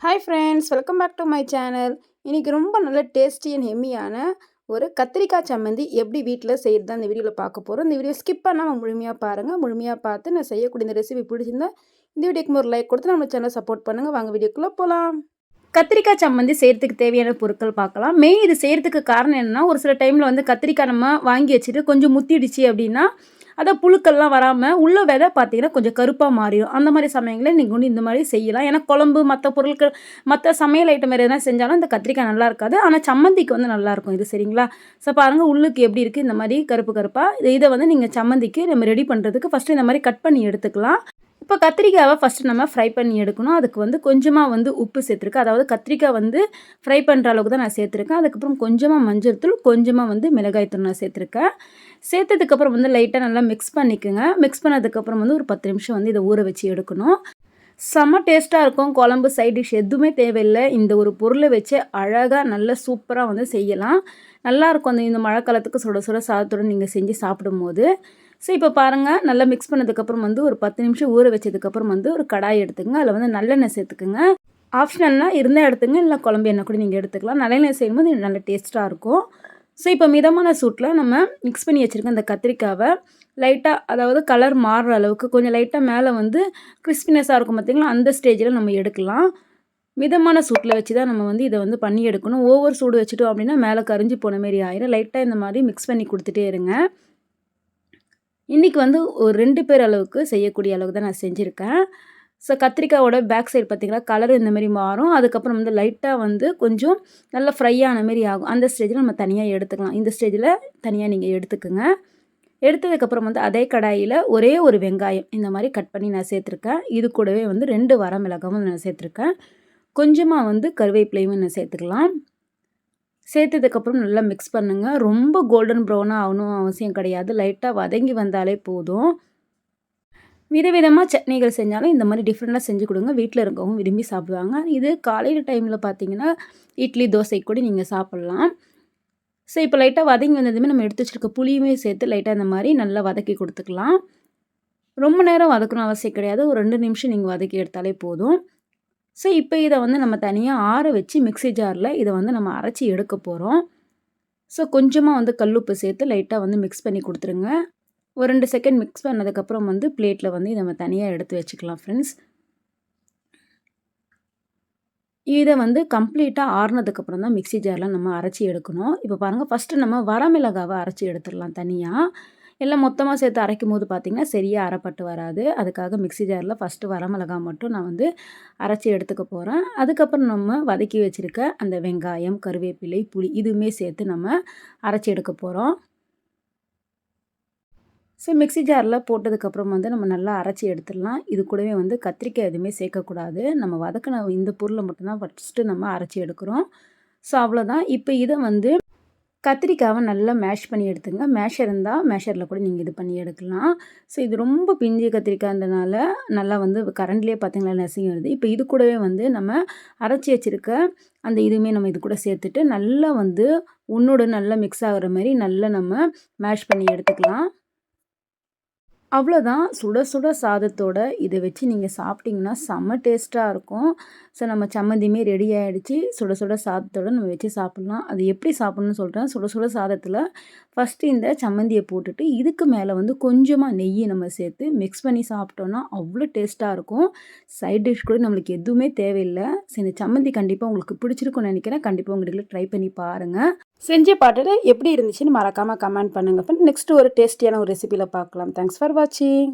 Hi friends, welcome back to my channel. இன்றைக்கி ரொம்ப நல்ல டேஸ்டி அண்ட் ஹெம்மியான ஒரு கத்திரிக்காய் சம்மந்தி எப்படி வீட்டில் செய்கிறது தான் இந்த வீடியோவில் பார்க்க போகிறோம். இந்த வீடியோ ஸ்கிப் பண்ணாமல் முழுமையாக பாருங்கள். முழுமையாக பார்த்து நான் செய்யக்கூடிய இந்த ரெசிபி பிடிச்சிருந்தா இந்த வீடியோக்கு ஒரு லைக் கொடுத்து நம்ம சேனலை சப்போர்ட் பண்ணுங்கள். வாங்க வீடியோக்குள்ளே போகலாம். கத்திரிக்காய் சம்மந்தி செய்கிறதுக்கு தேவையான பொருட்கள் பார்க்கலாம். மெயின் இது செய்கிறதுக்கு காரணம் என்னென்னா, ஒரு சில டைமில் வந்து கத்திரிக்காய் நம்ம வாங்கி வச்சுட்டு கொஞ்சம் முத்திடுச்சு அப்படின்னா அதை புழுக்கள்லாம் வராமல் உள்ள விதை பார்த்தீங்கன்னா கொஞ்சம் கருப்பாக மாறிடும். அந்த மாதிரி சமயங்களில் நீங்கள் வந்து இந்த மாதிரி செய்யலாம். ஏன்னா குழம்பு மற்ற பொருட்கள் மற்ற சமையல் ஐட்டம் வேறு எதனா செஞ்சாலும் இந்த கத்திரிக்காய் நல்லா இருக்காது. ஆனால் சம்மந்திக்கு வந்து நல்லாயிருக்கும் இது. சரிங்களா? ஸோ பாருங்கள் உள்ளுக்கு எப்படி இருக்குது, இந்த மாதிரி கருப்பு கருப்பாக. இதை வந்து நீங்கள் சம்மந்திக்கு நம்ம ரெடி பண்ணுறதுக்கு ஃபஸ்ட்டு இந்த மாதிரி கட் பண்ணி எடுத்துக்கலாம். இப்போ கத்திரிக்காவை ஃபஸ்ட்டு நம்ம ஃப்ரை பண்ணி எடுக்கணும். அதுக்கு வந்து கொஞ்சமாக வந்து உப்பு சேர்த்துருக்கேன். அதாவது கத்திரிக்காய் வந்து ஃப்ரை பண்ணுற அளவுக்கு தான் நான் சேர்த்துருக்கேன். அதுக்கப்புறம் கொஞ்சமாக மஞ்சள் தூள், கொஞ்சமாக வந்து மிளகாய் தூள் நான் சேர்த்துருக்கேன். சேர்த்ததுக்கப்புறம் வந்து லைட்டாக நல்லா மிக்ஸ் பண்ணிக்கோங்க. மிக்ஸ் பண்ணதுக்கப்புறம் வந்து ஒரு 10 நிமிஷம் வந்து இதை ஊற வச்சு எடுக்கணும். செம்ம டேஸ்ட்டாக இருக்கும். குழம்பு, சைட் டிஷ் எதுவுமே தேவையில்லை. இந்த ஒரு பொருளை வச்சு அழகாக நல்ல சூப்பராக வந்து செய்யலாம். நல்லாயிருக்கும். இந்த மழை காலத்துக்கு சுட சுட சாதத்துடன் நீங்கள் செஞ்சு சாப்பிடும்போது. ஸோ இப்போ பாருங்கள், நல்லா மிக்ஸ் பண்ணதுக்கப்புறம் வந்து ஒரு 10 நிமிஷம் ஊற வச்சதுக்கப்புறம் வந்து ஒரு கடாய் எடுத்துக்கங்க. அதில் வந்து நல்லெண்ணெய் சேர்த்துக்குங்க. ஆப்ஷனல்னால் இருந்தால் எடுத்துங்க, இல்லை குழம்பு எண்ணெய் கூட நீங்கள் எடுத்துக்கலாம். நல்லெண்ணெய் செய்யும்போது நல்ல டேஸ்ட்டாக இருக்கும். ஸோ இப்போ மிதமான சூட்டில் நம்ம மிக்ஸ் பண்ணி வச்சுருக்க அந்த கத்திரிக்காவை லைட்டாக, அதாவது கலர் மாறுற அளவுக்கு கொஞ்சம் லைட்டாக மேலே வந்து கிறிஸ்பினஸாக இருக்கும் பார்த்திங்களா, அந்த ஸ்டேஜில் நம்ம எடுக்கலாம். மிதமான சூட்டில் வச்சு தான் நம்ம வந்து இதை வந்து பண்ணி எடுக்கணும். ஓவர் சூடு வச்சுட்டோம் அப்படின்னா மேலே கரிஞ்சு போன மாரி ஆயிரும். லைட்டாக இந்த மாதிரி மிக்ஸ் பண்ணி கொடுத்துட்டே இருங்க. இன்றைக்கி வந்து ஒரு 2 பேர் அளவுக்கு செய்யக்கூடிய அளவுக்கு தான் நான் செஞ்சுருக்கேன். ஸோ கத்திரிக்காயோட பேக் சைடு பார்த்திங்கன்னா கலர் இந்த மாதிரி மாறும். அதுக்கப்புறம் வந்து லைட்டாக வந்து கொஞ்சம் நல்லா ஃப்ரை ஆன மாரி ஆகும். அந்த ஸ்டேஜில் நம்ம தனியாக எடுத்துக்கலாம். இந்த ஸ்டேஜில் தனியாக நீங்கள் எடுத்துக்குங்க. எடுத்ததுக்கப்புறம் வந்து அதே கடாயில் ஒரே ஒரு வெங்காயம் இந்த மாதிரி கட் பண்ணி நான் சேர்த்துருக்கேன். இது கூடவே வந்து 2 வரமிளகாவும் நான் சேர்த்துருக்கேன். கொஞ்சமாக வந்து கருவேப்பிலையும் நான் சேர்த்துக்கலாம். சேர்த்ததுக்கப்புறம் நல்லா மிக்ஸ் பண்ணுங்கள். ரொம்ப கோல்டன் ப்ரௌனாக ஆகணும் அவசியம் கிடையாது. லைட்டாக வதங்கி வந்தாலே போதும். விதவிதமாக சட்னிகள் செஞ்சாலும் இந்த மாதிரி டிஃப்ரெண்ட்டாக செஞ்சு கொடுங்க. வீட்டில் இருக்கவங்க விரும்பி சாப்பிடுவாங்க. இது காலையில் டைமில் பார்த்தீங்கன்னா இட்லி, தோசை கூட நீங்கள் சாப்பிட்லாம். ஸோ இப்போ லைட்டாக வதங்கி வந்ததுமே நம்ம எடுத்து வச்சுருக்க புளியுமே சேர்த்து லைட்டாக இந்த மாதிரி நல்லா வதக்கி கொடுத்துக்கலாம். ரொம்ப நேரம் வதக்கணும் அவசியம் கிடையாது. ஒரு 2 நிமிஷம் நீங்கள் வதக்கி எடுத்தாலே போதும். ஸோ இப்போ இதை வந்து நம்ம தனியாக ஆற வச்சு மிக்ஸி ஜாரில் இதை வந்து நம்ம அரைச்சி எடுக்க போகிறோம். ஸோ கொஞ்சமாக வந்து கல்லுப்பு சேர்த்து லைட்டாக வந்து மிக்ஸ் பண்ணி கொடுத்துருங்க. ஒரு 2 செகண்ட் மிக்ஸ் பண்ணதுக்கப்புறம் வந்து பிளேட்டில் வந்து நம்ம தனியாக எடுத்து வச்சுக்கலாம் ஃப்ரெண்ட்ஸ். இதை வந்து கம்ப்ளீட்டாக ஆறுனதுக்கப்புறம் தான் மிக்ஸி ஜாரில் நம்ம அரைச்சி எடுக்கணும். இப்போ பாருங்கள், ஃபஸ்ட்டு நம்ம வரமிளகாவை அரைச்சி எடுத்துடலாம் தனியாக. எல்லாம் மொத்தமாக சேர்த்து அரைக்கும் போது பார்த்திங்கன்னா சரியாக அரைப்பட்டு வராது. அதுக்காக மிக்ஸி ஜாரில் ஃபஸ்ட்டு வரமிளகா மட்டும் நான் வந்து அரைச்சி எடுத்துக்க போகிறேன். அதுக்கப்புறம் நம்ம வதக்கி வச்சுருக்க அந்த வெங்காயம், கருவேப்பிலை, புளி இதுவுமே சேர்த்து நம்ம அரைச்சி எடுக்க போகிறோம். ஸோ மிக்ஸி ஜாரில் போட்டதுக்கப்புறம் வந்து நம்ம நல்லா அரைச்சி எடுத்துடலாம். இது கூடவே வந்து கத்திரிக்காய் எதுவுமே சேர்க்கக்கூடாது. நம்ம வதக்கின இந்த பொருளை மட்டும்தான் ஃபஸ்ட்டு நம்ம அரைச்சி எடுக்கிறோம். ஸோ அவ்வளோதான். இப்போ இதை வந்து கத்திரிக்காவை நல்லா மேஷ் பண்ணி எடுத்துங்க. மேஷர் இருந்தால் மேஷரில் கூட நீங்கள் இது பண்ணி எடுக்கலாம். ஸோ இது ரொம்ப பிஞ்சு கத்திரிக்காய்ன்றனால நல்லா வந்து கரண்ட்லேயே பார்த்திங்களா நசுங்கி வருது. இப்போ இது கூடவே வந்து நம்ம அரைச்சி வச்சுருக்க அந்த இதுவுமே நம்ம இது கூட சேர்த்துட்டு நல்லா வந்து ஒன்றோட நல்லா மிக்ஸ் ஆகிற மாதிரி நல்லா நம்ம மேஷ் பண்ணி எடுத்துக்கலாம். அவ்வளோதான். சுட சுட சாதத்தோட இதை வச்சு நீங்கள் சாப்பிட்டிங்கன்னா செம்ம டேஸ்ட்டாக இருக்கும். ஸோ நம்ம சம்மந்தியுமே ரெடி ஆகிடுச்சு. சுட சுட சாதத்தோடு நம்ம வச்சு சாப்பிட்லாம். அது எப்படி சாப்பிட்ணுன்னு சொல்கிறேன். சுட சுட சாதத்தில் ஃபஸ்ட்டு இந்த சம்மந்தியை போட்டுட்டு இதுக்கு மேலே வந்து கொஞ்சமாக நெய்யை நம்ம சேர்த்து மிக்ஸ் பண்ணி சாப்பிட்டோன்னா அவ்வளோ டேஸ்ட்டாக இருக்கும். சைட் டிஷ் கூட நம்மளுக்கு எதுவுமே தேவையில்லை. ஸோ இந்த சம்மந்தி கண்டிப்பாக உங்களுக்கு பிடிச்சிருக்குன்னு நினைக்கிறேன். கண்டிப்பாக உங்கள் வீட்டில் ட்ரை பண்ணி பாருங்கள். செஞ்சு பார்த்துட்டு எப்படி இருந்துச்சுன்னு மறக்காமல் கமெண்ட் பண்ணுங்கள். நெக்ஸ்ட்டு ஒரு டேஸ்டியான ஒரு ரெசிபியில் பார்க்கலாம். தேங்க்ஸ் ஃபார் வாட்சிங்.